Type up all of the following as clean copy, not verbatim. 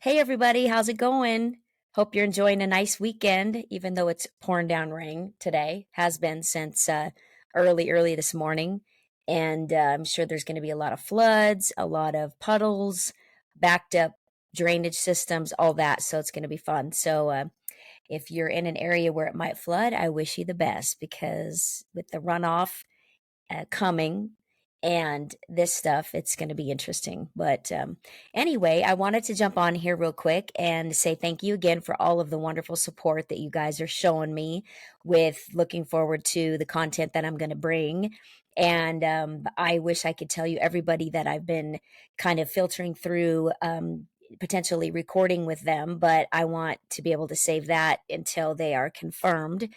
Hey everybody, how's it going? Hope you're enjoying a nice weekend, even though it's pouring down rain today. Has been since early this morning. And I'm sure there's going to be a lot of floods, a lot of puddles, backed up drainage systems, all that. So it's going to be fun. So if you're in an area where it might flood, I wish you the best because with the runoff coming and this stuff, it's going to be interesting. But anyway, I wanted to jump on here real quick and say thank you again for all of the wonderful support that you guys are showing me with looking forward to the content that I'm going to bring. And I wish I could tell you everybody that I've been kind of filtering through. Potentially recording with them, but I want to be able to save that until they are confirmed.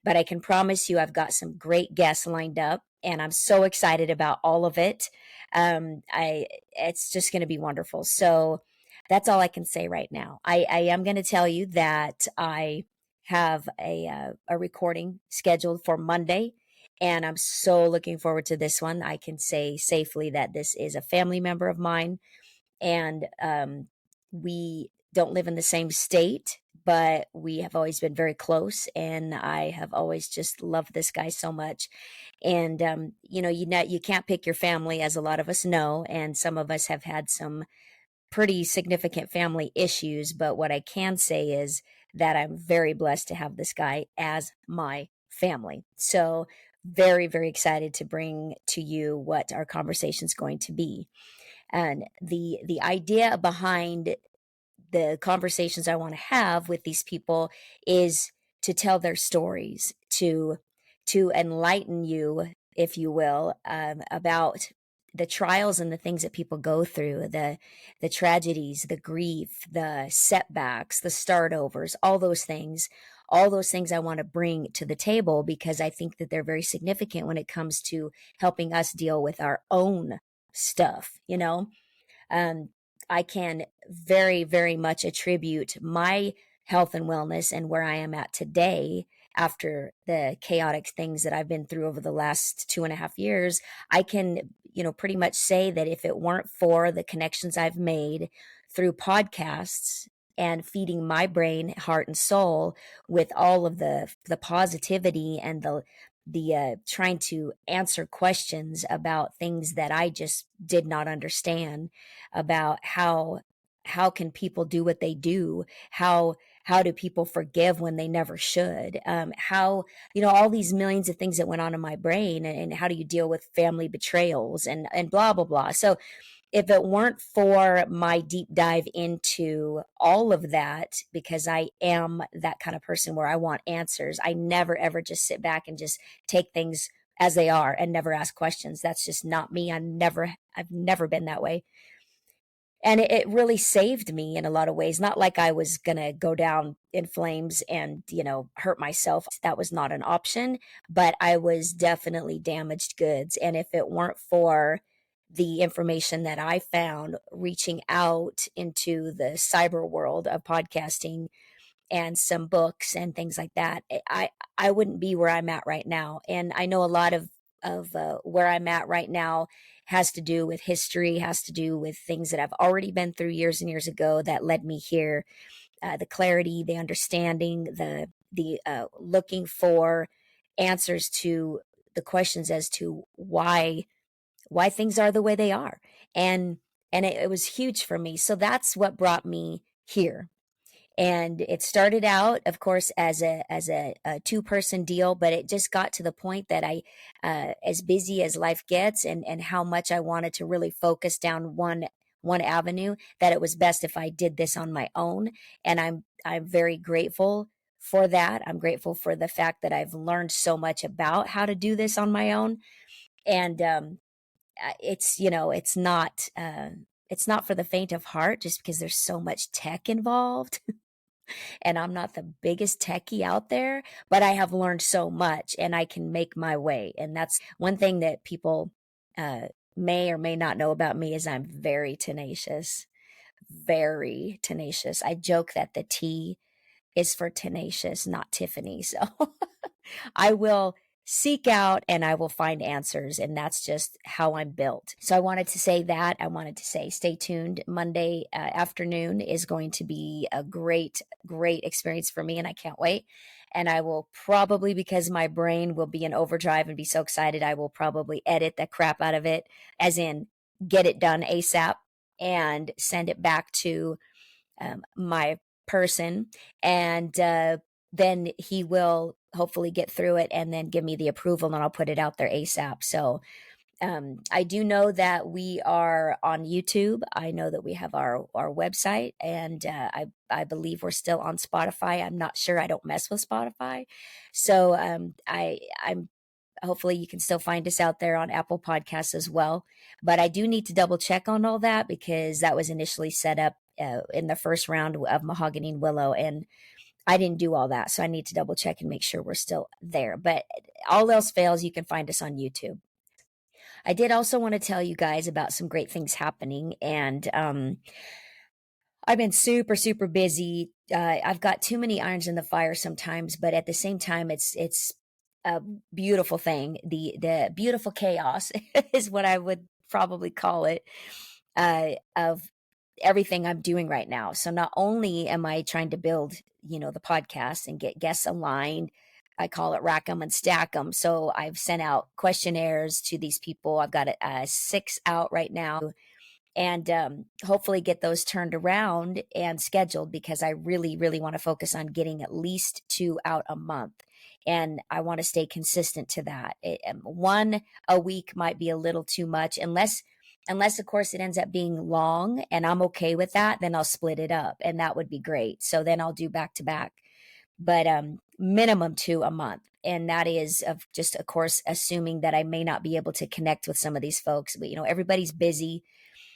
But I can promise you, I've got some great guests lined up, and I'm so excited about all of it. It's just going to be wonderful. So that's all I can say right now. I am going to tell you that I have a recording scheduled for Monday, and I'm so looking forward to this one. I can say safely that this is a family member of mine, and we don't live in the same state, but we have always been very close, and I have always just loved this guy so much. And you can't pick your family, as a lot of us know, and some of us have had some pretty significant family issues. But what I can say is that I'm very blessed to have this guy as my family. So very, very excited to bring to you what our conversation is going to be. And the idea behind the conversations I want to have with these people is to tell their stories, to enlighten you, if you will, about the trials and the things that people go through, the tragedies, the grief, the setbacks, the startovers, all those things I want to bring to the table because I think that they're very significant when it comes to helping us deal with our own stuff. um, I can very, very much attribute my health and wellness and where I am at today after the chaotic things that I've been through over the last 2.5 years. I can, pretty much say that if it weren't for the connections I've made through podcasts and feeding my brain, heart, and soul with all of the positivity and the trying to answer questions about things that I just did not understand about how can people do what they do, how do people forgive when they never should, how all these millions of things that went on in my brain, and how do you deal with family betrayals and blah blah blah. So if it weren't for my deep dive into all of that, because I am that kind of person where I want answers, I never ever just sit back and just take things as they are and never ask questions. That's just not me. I've never been that way. And it really saved me in a lot of ways. Not like I was going to go down in flames and, hurt myself. That was not an option, but I was definitely damaged goods. And if it weren't for the information that I found reaching out into the cyber world of podcasting and some books and things like that, I wouldn't be where I'm at right now. And I know a lot of where I'm at right now has to do with history, has to do with things that I've already been through years and years ago that led me here. The clarity, the understanding, the looking for answers to the questions as to why things are the way they are, and it was huge for me. So that's what brought me here. And it started out, of course, as a two-person deal, but it just got to the point that as busy as life gets, and how much I wanted to really focus down one avenue, that it was best if I did this on my own. And I'm very grateful for that. I'm grateful for the fact that I've learned so much about how to do this on my own. And it's not for the faint of heart, just because there's so much tech involved. And I'm not the biggest techie out there, but I have learned so much and I can make my way. And that's one thing that people may or may not know about me, is I'm very tenacious, very tenacious. I joke that the T is for tenacious, not Tiffany. So I will seek out and I will find answers. And that's just how I'm built. So I wanted to say that. I wanted to say, stay tuned. Monday afternoon is going to be a great, great experience for me, and I can't wait. And I will probably, because my brain will be in overdrive and be so excited, I will probably edit the crap out of it, as in get it done ASAP and send it back to my person. And then he will hopefully get through it and then give me the approval, and I'll put it out there ASAP. So I do know that we are on YouTube. I know that we have our website, and I believe we're still on Spotify. I'm not sure. I don't mess with Spotify, so I'm hopefully you can still find us out there on Apple Podcasts as well. But I do need to double check on all that, because that was initially set up in the first round of Mahogany and Willow, and I didn't do all that. So I need to double check and make sure we're still there. But all else fails, you can find us on YouTube. I did also want to tell you guys about some great things happening. And I've been super, super busy. I've got too many irons in the fire sometimes, but at the same time, it's a beautiful thing. The beautiful chaos is what I would probably call it, of everything I'm doing right now. So not only am I trying to build, the podcast and get guests aligned, I call it rack 'em and stack 'em. So I've sent out questionnaires to these people. I've got 6 out right now, and hopefully get those turned around and scheduled, because I really, really want to focus on getting at least 2 out a month. And I want to stay consistent to that. One a week might be a little too much, unless of course it ends up being long, and I'm okay with that. Then I'll split it up, and that would be great. So then I'll do back to back, but minimum 2 a month. And that is of course, assuming that I may not be able to connect with some of these folks. But everybody's busy.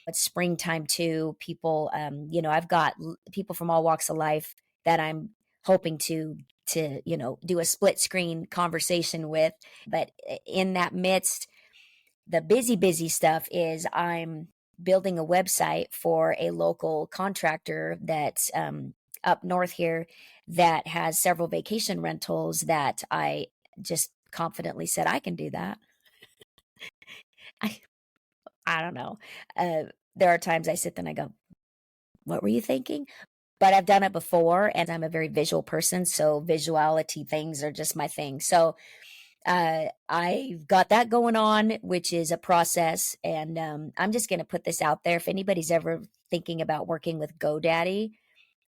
It's springtime too. People, I've got people from all walks of life that I'm hoping to do a split screen conversation with. But in that midst, the busy stuff is I'm building a website for a local contractor that's up north here, that has several vacation rentals, that I just confidently said I can do that. I I don't know. There are times I sit there and I go, "What were you thinking?" But I've done it before, and I'm a very visual person, so visuality things are just my thing. So I've got that going on, which is a process, and I'm just going to put this out there. If anybody's ever thinking about working with GoDaddy,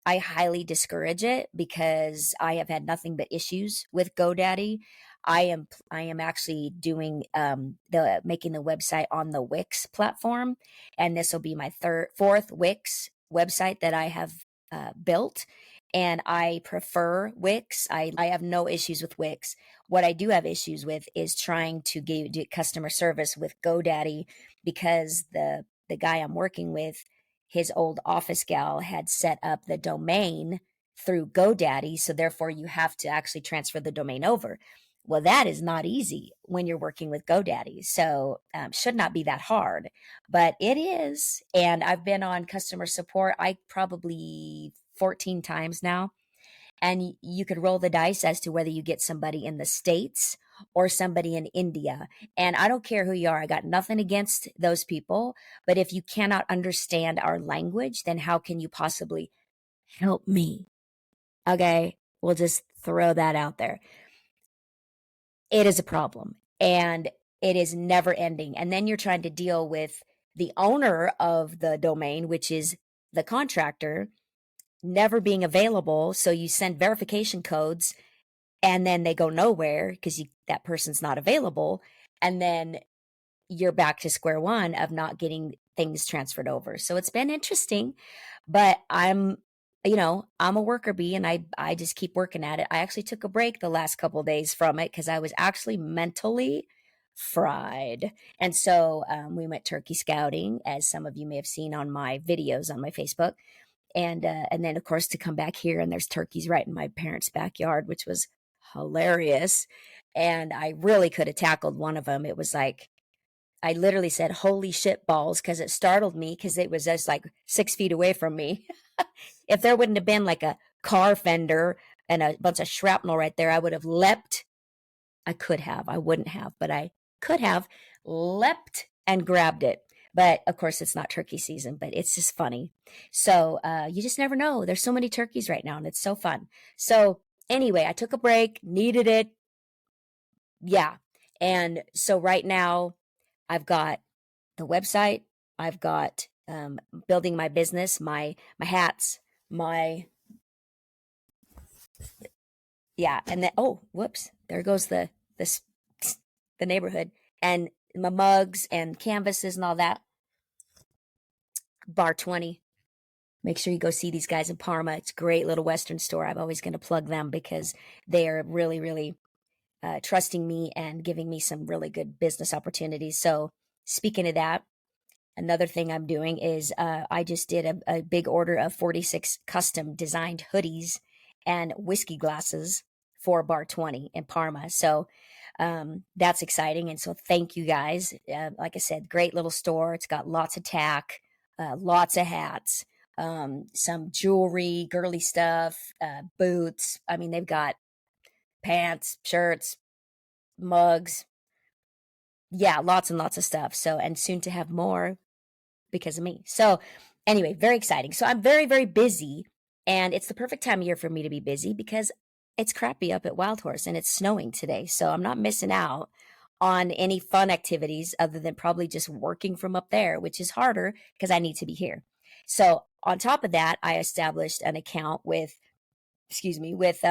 I highly discourage it, because I have had nothing but issues with GoDaddy. I am actually doing the making the website on the Wix platform, and this will be my fourth Wix website that I have built, and I prefer Wix. I have no issues with Wix. What I do have issues with is trying to get customer service with GoDaddy, because the guy I'm working with, his old office gal had set up the domain through GoDaddy. So therefore, you have to actually transfer the domain over. Well, that is not easy when you're working with GoDaddy. So should not be that hard, but it is. And I've been on customer support, I probably 14 times now. And you could roll the dice as to whether you get somebody in the States or somebody in India. And I don't care who you are. I got nothing against those people. But if you cannot understand our language, then how can you possibly help me? Okay. We'll just throw that out there. It is a problem, and it is never ending. And then you're trying to deal with the owner of the domain, which is the contractor, never being available. So you send verification codes, and then they go nowhere because that person's not available. And then you're back to square one of not getting things transferred over. So it's been interesting, but I'm a worker bee, and I just keep working at it. I actually took a break the last couple of days from it, because I was actually mentally fried. And so we went turkey scouting, as some of you may have seen on my videos on my Facebook. And then of course to come back here, and there's turkeys right in my parents' backyard, which was hilarious. And I really could have tackled one of them. It was like, I literally said, "Holy shit balls," because it startled me, because it was just like 6 feet away from me. If there wouldn't have been like a car fender and a bunch of shrapnel right there, I would have leapt I could have. I wouldn't have, but I could have leapt and grabbed it. But of course, it's not turkey season, but it's just funny. So you just never know. There's so many turkeys right now, and it's so fun. So anyway, I took a break, needed it. Yeah. And so right now, I've got the website, I've got building my business, my hats, my yeah, and then oh, whoops, there goes the the neighborhood and my mugs and canvases and all that. Bar 20. Make sure you go see these guys in Parma. It's a great little Western store. I'm always going to plug them because they are really, really trusting me and giving me some really good business opportunities. So, speaking of that, another thing I'm doing is I just did a big order of 46 custom designed hoodies and whiskey glasses for Bar 20 in Parma. So that's exciting. And so thank you guys. Like I said, great little store. It's got lots of tack, lots of hats, some jewelry, girly stuff, boots. I mean, they've got pants, shirts, mugs. Yeah, lots and lots of stuff. So, and soon to have more because of me. So, anyway, very exciting. So, I'm very, very busy, and it's the perfect time of year for me to be busy because it's crappy up at Wild Horse and it's snowing today. So, I'm not missing out on any fun activities other than probably just working from up there, which is harder because I need to be here. So, on top of that, I established an account with with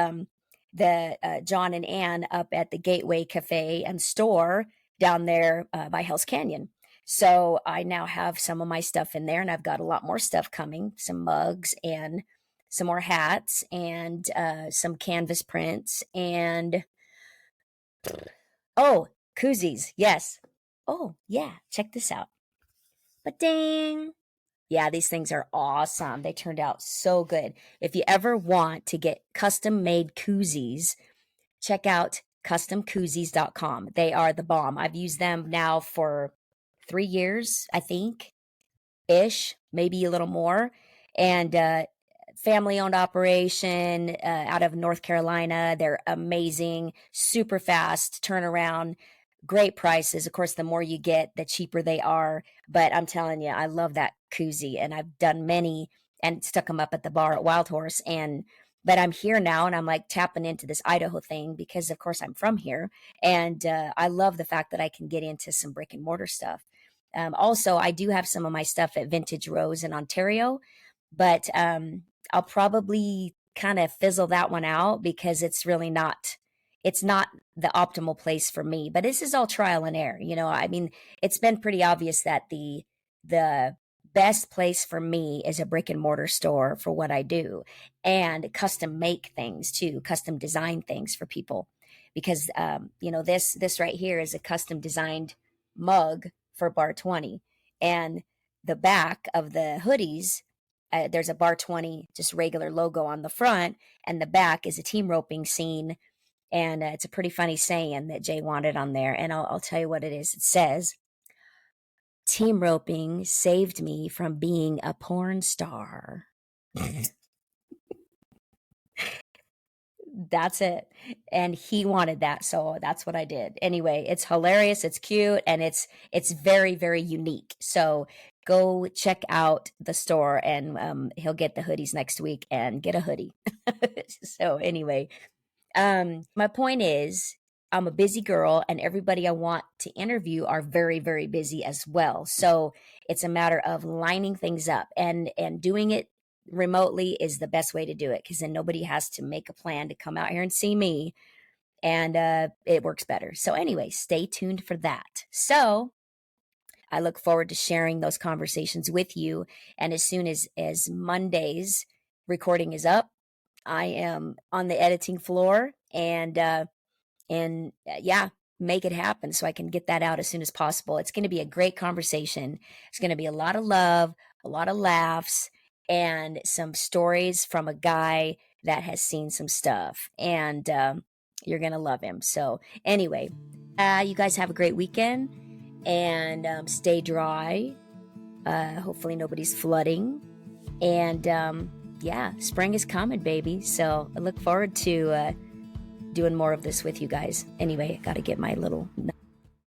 the John and Ann up at the Gateway Cafe and store down there by Hell's Canyon. So I now have some of my stuff in there, and I've got a lot more stuff coming, some mugs and some more hats and some canvas prints and oh, koozies. Yes. Oh, yeah. Check this out. But ding. Yeah, these things are awesome. They turned out so good. If you ever want to get custom made koozies, check out customkoozies.com. They are the bomb. I've used them now for 3 years, I think, ish, maybe a little more. And family owned operation out of North Carolina. They're amazing, super fast turnaround, great prices. Of course, the more you get, the cheaper they are. But I'm telling you, I love that koozie, and I've done many and stuck them up at the bar at Wild Horse. And but I'm here now, and I'm like tapping into this Idaho thing because, of course, I'm from here, and I love the fact that I can get into some brick and mortar stuff. Also, I do have some of my stuff at Vintage Rose in Ontario, but I'll probably kind of fizzle that one out because it's not the optimal place for me. But this is all trial and error. I mean, it's been pretty obvious that the best place for me is a brick and mortar store for what I do and custom make things too, custom design things for people. Because this right here is a custom designed mug for Bar 20. And the back of the hoodies, there's a Bar 20, just regular logo on the front, and the back is a team roping scene. And it's a pretty funny saying that Jay wanted on there. And I'll tell you what it is. It says, team roping saved me from being a porn star. That's it. And he wanted that, so that's what I did. Anyway, it's hilarious, it's cute, and it's very, very unique. So go check out the store, and he'll get the hoodies next week and get a hoodie. So anyway, my point is I'm a busy girl, and everybody I want to interview are very, very busy as well. So it's a matter of lining things up and doing it remotely is the best way to do it because then nobody has to make a plan to come out here and see me, and it works better. So anyway, stay tuned for that. So I look forward to sharing those conversations with you, and as soon as Monday's recording is up, I am on the editing floor and yeah, make it happen so I can get that out as soon as possible. It's going to be a great conversation. It's going to be a lot of love, a lot of laughs, and some stories from a guy that has seen some stuff. And you're going to love him. So, anyway, you guys have a great weekend and stay dry. Hopefully, nobody's flooding. And yeah, spring is coming, baby. So, I look forward to doing more of this with you guys. Anyway, I got to get my little